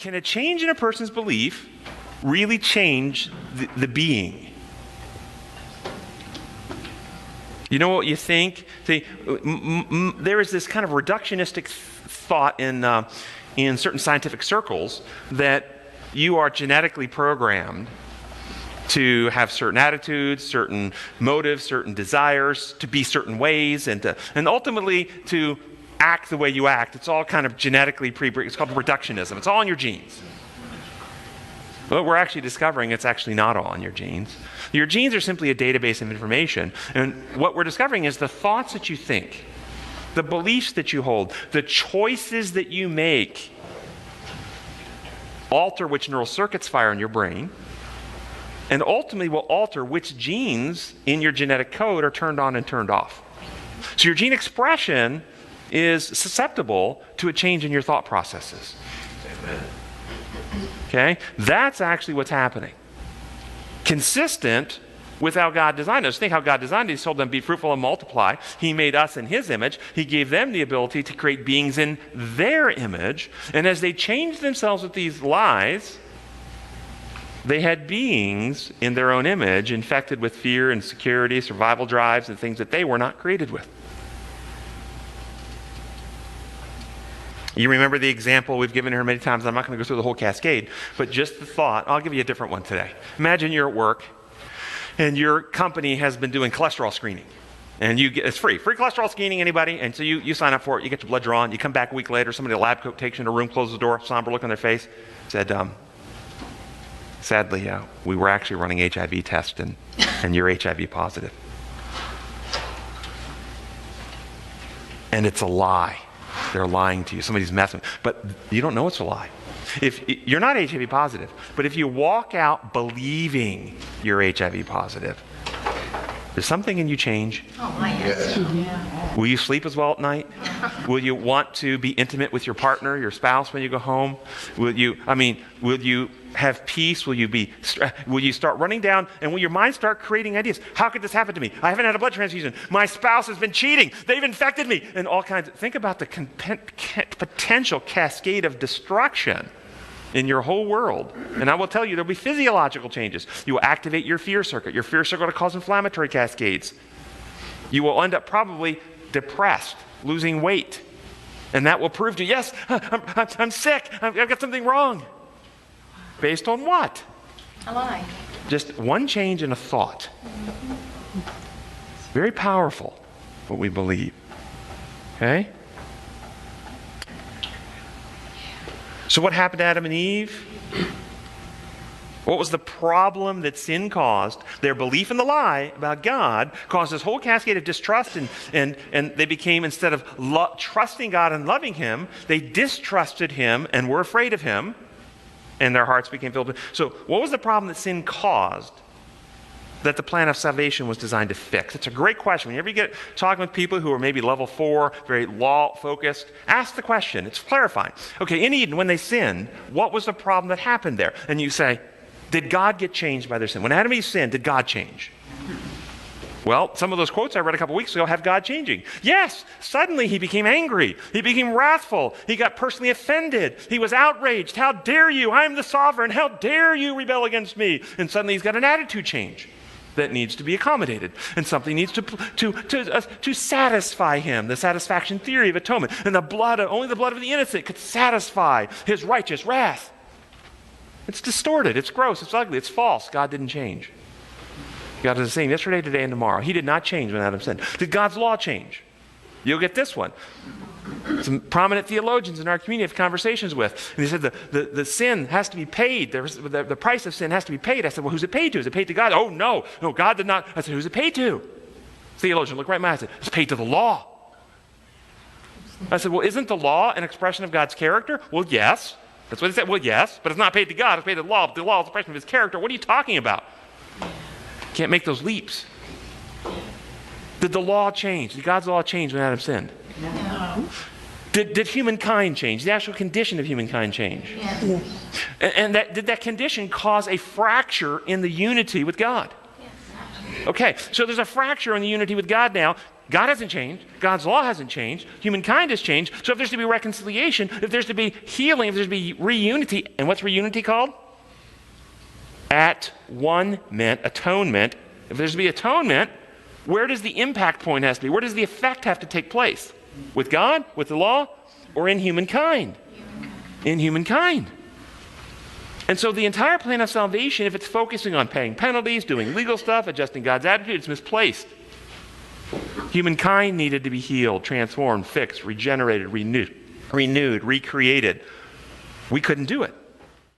can a change in a person's belief really change the being? You know what you think? See, there is this kind of reductionistic thought in certain scientific circles that you are genetically programmed to have certain attitudes, certain motives, certain desires, to be certain ways, and ultimately to act the way you act. It's all kind of genetically it's called reductionism. It's all in your genes. But we're actually discovering it's actually not all in your genes. Your genes are simply a database of information. And what we're discovering is the thoughts that you think, the beliefs that you hold, the choices that you make alter which neural circuits fire in your brain, and ultimately will alter which genes in your genetic code are turned on and turned off. So your gene expression is susceptible to a change in your thought processes. Amen. Okay? That's actually what's happening. Consistent with how God designed us. Think how God designed us. He told them, be fruitful and multiply. He made us in his image. He gave them the ability to create beings in their image. And as they changed themselves with these lies, they had beings in their own image infected with fear, insecurity, survival drives, and things that they were not created with. You remember the example we've given here many times. I'm not going to go through the whole cascade, but just the thought. I'll give you a different one today. Imagine you're at work, and your company has been doing cholesterol screening. And it's free cholesterol screening, anybody? And so you sign up for it, you get your blood drawn, you come back a week later, somebody in a lab coat takes you in a room, closes the door, somber look on their face, said, sadly, we were actually running HIV tests, and you're HIV positive. And it's a lie. They're lying to you. Somebody's messing with you. But you don't know it's a lie. If you're not HIV positive, but if you walk out believing you're HIV positive, does something in you change? Oh, yes. Yeah. Will you sleep as well at night? Will you want to be intimate with your partner, your spouse when you go home? Will you have peace? Will you start running down, and will your mind start creating ideas? How could this happen to me? I haven't had a blood transfusion. My spouse has been cheating. They've infected me. And all kinds of, think about the potential cascade of destruction in your whole world. And I will tell you, there'll be physiological changes. You will activate your fear circuit. Your fear circuit will cause inflammatory cascades. You will end up probably depressed, losing weight. And that will prove to you, yes, I'm sick. I've got something wrong. Based on what? A lie. Just one change in a thought. It's very powerful, what we believe. Okay? So what happened to Adam and Eve? What was the problem that sin caused? Their belief in the lie about God caused this whole cascade of distrust, and they became, instead of trusting God and loving him, they distrusted him and were afraid of him, and their hearts became filled with. So what was the problem that sin caused that the plan of salvation was designed to fix? It's a great question. Whenever you get talking with people who are maybe level 4, very law-focused, ask the question. It's clarifying. Okay, in Eden, when they sinned, what was the problem that happened there? And you say, did God get changed by their sin? When Adam and Eve sinned, did God change? Well, some of those quotes I read a couple weeks ago have God changing. Yes, suddenly he became angry. He became wrathful. He got personally offended. He was outraged. How dare you? I'm the sovereign. How dare you rebel against me? And suddenly he's got an attitude change that needs to be accommodated. And something needs to satisfy him, the satisfaction theory of atonement. And only the blood of the innocent could satisfy his righteous wrath. It's distorted. It's gross. It's ugly. It's false. God didn't change. God is the same yesterday, today, and tomorrow. He did not change when Adam sinned. Did God's law change? You'll get this one. Some prominent theologians in our community have conversations with. And they said the sin has to be paid. The price of sin has to be paid. I said, well, who's it paid to? Is it paid to God? Oh, no, God did not. I said, who's it paid to? Theologian looked right in my eyes and said, it's paid to the law. I said, well, isn't the law an expression of God's character? Well, yes. That's what he said. Well, yes, but it's not paid to God. It's paid to the law. But the law is an expression of his character. What are you talking about? Can't make those leaps. Did the law change? Did God's law change when Adam sinned? No. Did humankind change? The actual condition of humankind change? Yes. And did that condition cause a fracture in the unity with God? Yes. Okay, so there's a fracture in the unity with God now. God hasn't changed. God's law hasn't changed. Humankind has changed. So if there's to be reconciliation, if there's to be healing, if there's to be reunity, and what's reunity called? At-one-ment, atonement. If there's to be atonement, where does the impact point have to be? Where does the effect have to take place? With God, with the law, or in humankind? In humankind. And so the entire plan of salvation, if it's focusing on paying penalties, doing legal stuff, adjusting God's attitude, it's misplaced. Humankind needed to be healed, transformed, fixed, regenerated, renewed, recreated. We couldn't do it.